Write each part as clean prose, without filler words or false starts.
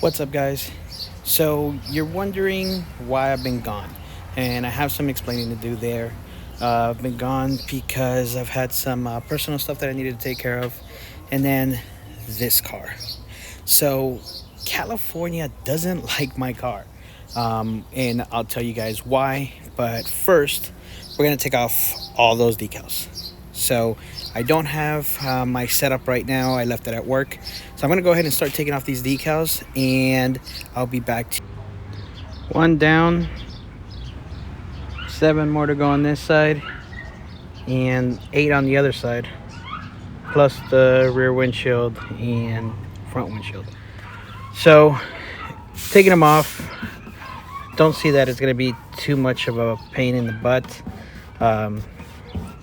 What's up, guys? So, you're wondering why I've been gone, and I have some explaining to do there. I've been gone because I've had some personal stuff that I needed to take care of, and then this car. So, California doesn't like my car, and I'll tell you guys why. But first, we're gonna take off all those decals. So I don't have my setup right now. I left it at work. So I'm gonna go ahead and start taking off these decals, and I'll be back to one down, seven more to go on this side, and eight on the other side, plus the rear windshield and front windshield. So taking them off, don't see that it's gonna be too much of a pain in the butt. Um,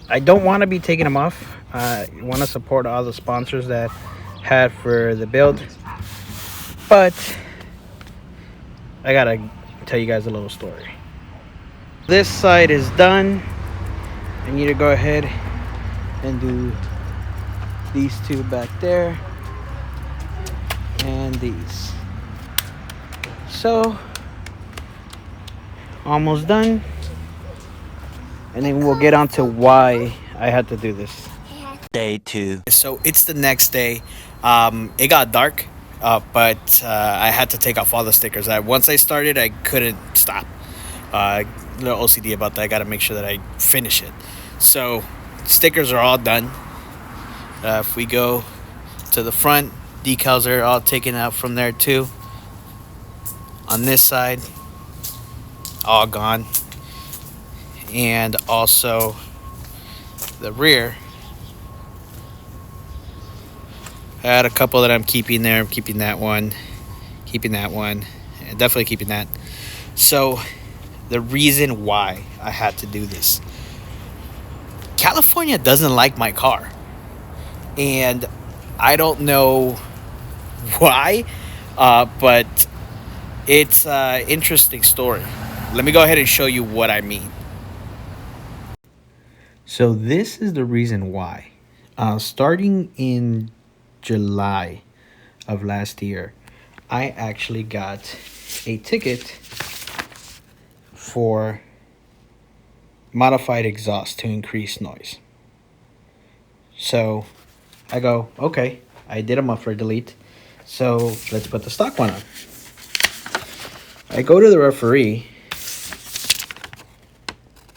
I don't want to be taking them off. I want to support all the sponsors that had for the build, but I gotta tell you guys a little story. This side is done. I need to go ahead and do these two back there and these. So almost done, and then we'll get on to why I had to do this. Day 2. So it's the next day. It got dark, but I had to take off all the stickers. Once I started, I couldn't stop. A little OCD about that. I got to make sure that I finish it. So stickers are all done. If we go to the front, decals are all taken out from there too. On this side, all gone. And also the rear, I had a couple that I'm keeping there. I'm keeping that one, and definitely keeping that. So the reason why I had to do this, California doesn't like my car, and I don't know why, but it's an interesting story. Let me go ahead and show you what I mean. So this is the reason why. Starting in July of last year, I actually got a ticket for modified exhaust to increase noise. So I go, okay, I did a muffler delete, so let's put the stock one on. I go to the referee,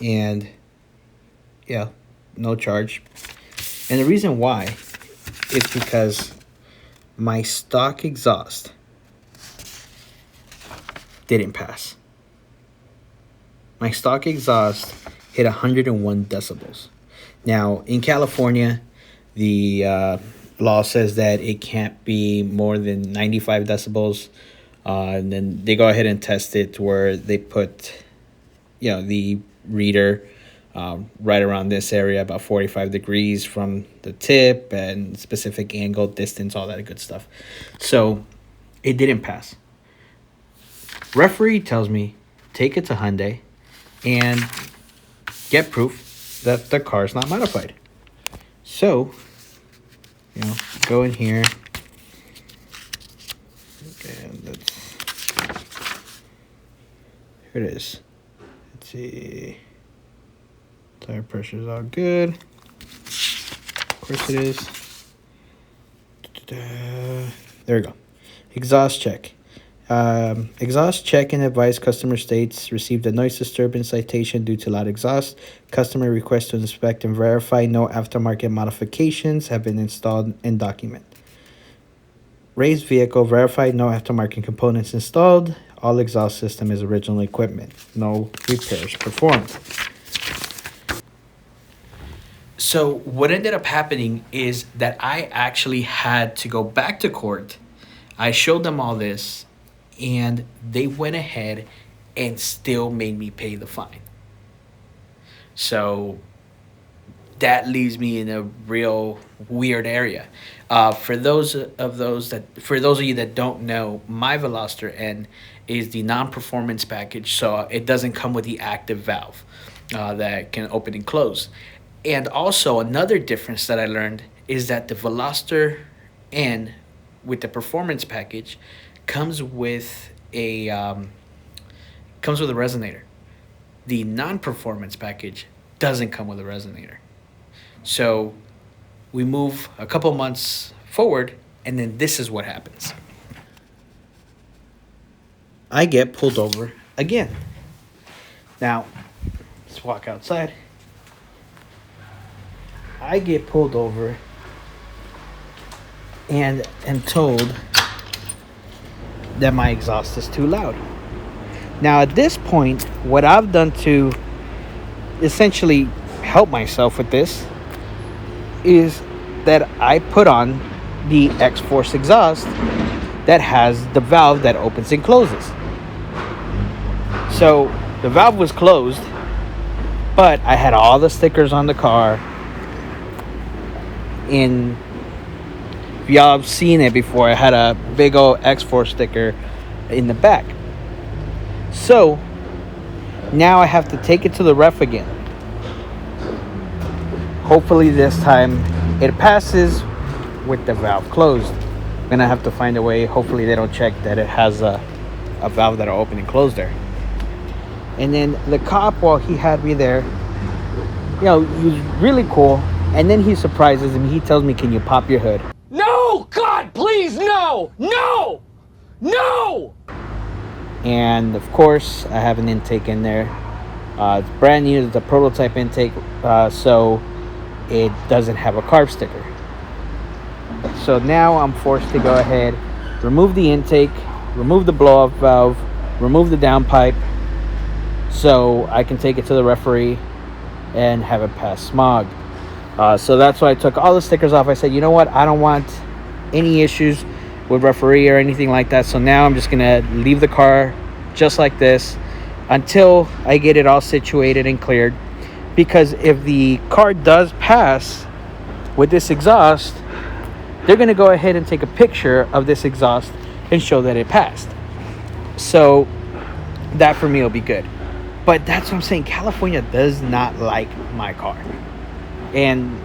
and yeah, no charge. And the reason why is because my stock exhaust didn't pass. My stock exhaust hit 101 decibels. Now, in California, the law says that it can't be more than 95 decibels. And then they go ahead and test it where they put, the reader right around this area, about 45 degrees from the tip and specific angle, distance, all that good stuff. So it didn't pass. Referee tells me, take it to Hyundai and get proof that the car is not modified. So, go in here. And here it is. Let's see. Tire pressure is all good. Of course it is. There we go. Exhaust check. Exhaust check and advice. Customer states received a noise disturbance citation due to loud exhaust. Customer requests to inspect and verify no aftermarket modifications have been installed and document. Raised vehicle verified, no aftermarket components installed. All exhaust system is original equipment. No repairs performed. So what ended up happening is that I actually had to go back to court. I showed them all this, and they went ahead and still made me pay the fine. So that leaves me in a real weird area. For those of you that don't know, my VelosterN is the non-performance package, so it doesn't come with the active valve that can open and close. And also another difference that I learned is that the VelosterN with the performance package comes with a resonator. The non-performance package doesn't come with a resonator. So we move a couple months forward, and then this is what happens. I get pulled over again. Now, let's walk outside. I get pulled over and am told that my exhaust is too loud. Now, at this point, what I've done to essentially help myself with this is that I put on the X-Force exhaust that has the valve that opens and closes. So the valve was closed, but I had all the stickers on the car. If y'all have seen it before, I had a big old X-Force sticker in the back. So now I have to take it to the ref again. Hopefully this time it passes with the valve closed. I'm gonna have to find a way. Hopefully they don't check that it has a valve that'll open and close there. And then the cop, while he had me there, he was really cool. And then he surprises me. He tells me, "Can you pop your hood?" No! God, please, no! No! No! And of course, I have an intake in there. It's brand new. It's a prototype intake, so it doesn't have a carb sticker. So now I'm forced to go ahead, remove the intake, remove the blow-off valve, remove the downpipe, so I can take it to the referee and have it pass smog. So that's why I took all the stickers off. I said, you know what? I don't want any issues with referee or anything like that. So now I'm just gonna leave the car just like this until I get it all situated and cleared. Because if the car does pass with this exhaust, they're gonna go ahead and take a picture of this exhaust and show that it passed. So that for me will be good. But that's what I'm saying. California does not like my car. And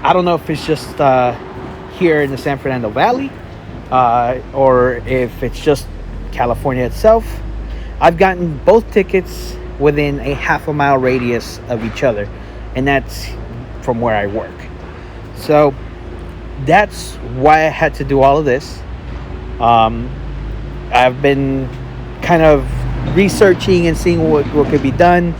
I don't know if it's just here in the San Fernando Valley or if it's just California itself. I've gotten both tickets within a half-a-mile radius of each other, and that's from where I work. So that's why I had to do all of this. I've been kind of researching and seeing what could be done.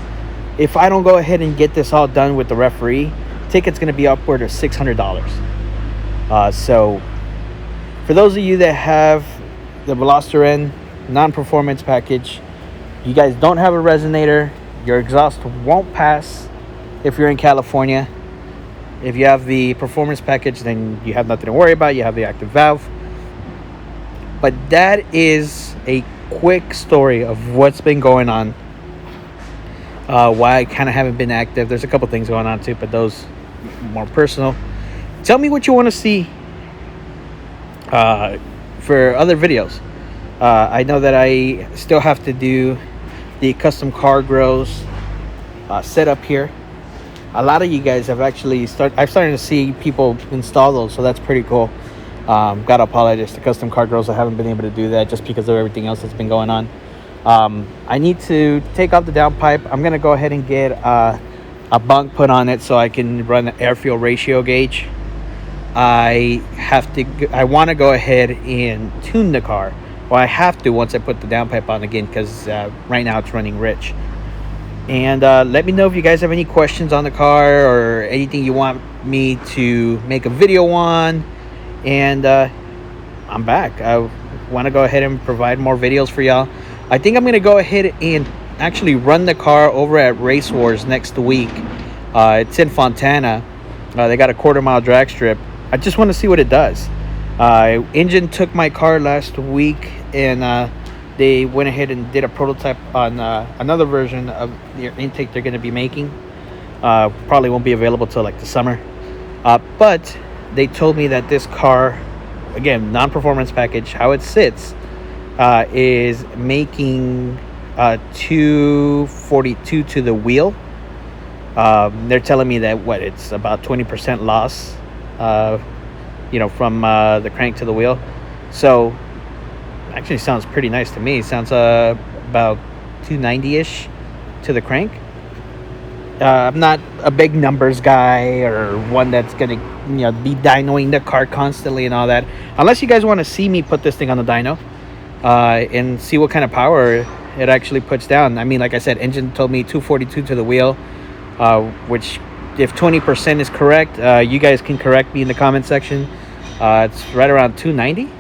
If I don't go ahead and get this all done with the referee, ticket's going to be upward of $600. So for those of you that have the VelosterN non-performance package, you guys don't have a resonator, your exhaust won't pass if you're in California. If you have the performance package, then you have nothing to worry about. You have the active valve. But that is a quick story of what's been going on. Why I kind of haven't been active. There's a couple things going on too, but those more personal. Tell me what you want to see for other videos. I know that I still have to do the custom car grills setup here. A lot of you guys have actually I'm starting to see people install those, so that's pretty cool. Gotta apologize to Custom Car Girls. I haven't been able to do that just because of everything else that's been going on. I need to take off the downpipe. I'm gonna go ahead and get a bunk put on it so I can run the air fuel ratio gauge. I want to go ahead and tune the car. Well, I have to once I put the downpipe on again, because right now it's running rich. And let me know if you guys have any questions on the car or anything you want me to make a video on. And I'm back. I want to go ahead and provide more videos for y'all. I think I'm going to go ahead and actually run the car over at Race Wars next week. It's in Fontana. They got a 1/4-mile drag strip. I just want to see what it does. Engine took my car last week, and they went ahead and did a prototype on another version of their intake they're going to be making. Probably won't be available till like the summer. But they told me that this car, again, non-performance package, how it sits, is making 242 to the wheel. They're telling me that it's about 20% loss, from the crank to the wheel. So Actually sounds pretty nice to me. It sounds about 290-ish to the crank. I'm not a big numbers guy or one that's gonna be dynoing the car constantly and all that. Unless you guys want to see me put this thing on the dyno and see what kind of power it actually puts down. I mean, like I said, engine told me 242 to the wheel, which if 20% is correct, you guys can correct me in the comment section. It's right around 290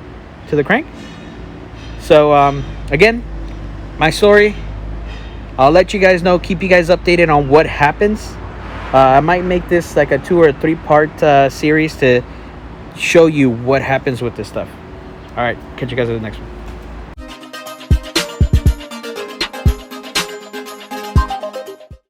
to the crank. So again, my story. I'll let you guys know, keep you guys updated on what happens. I might make this like a 2 or 3 part series to show you what happens with this stuff. All right, catch you guys in the next one.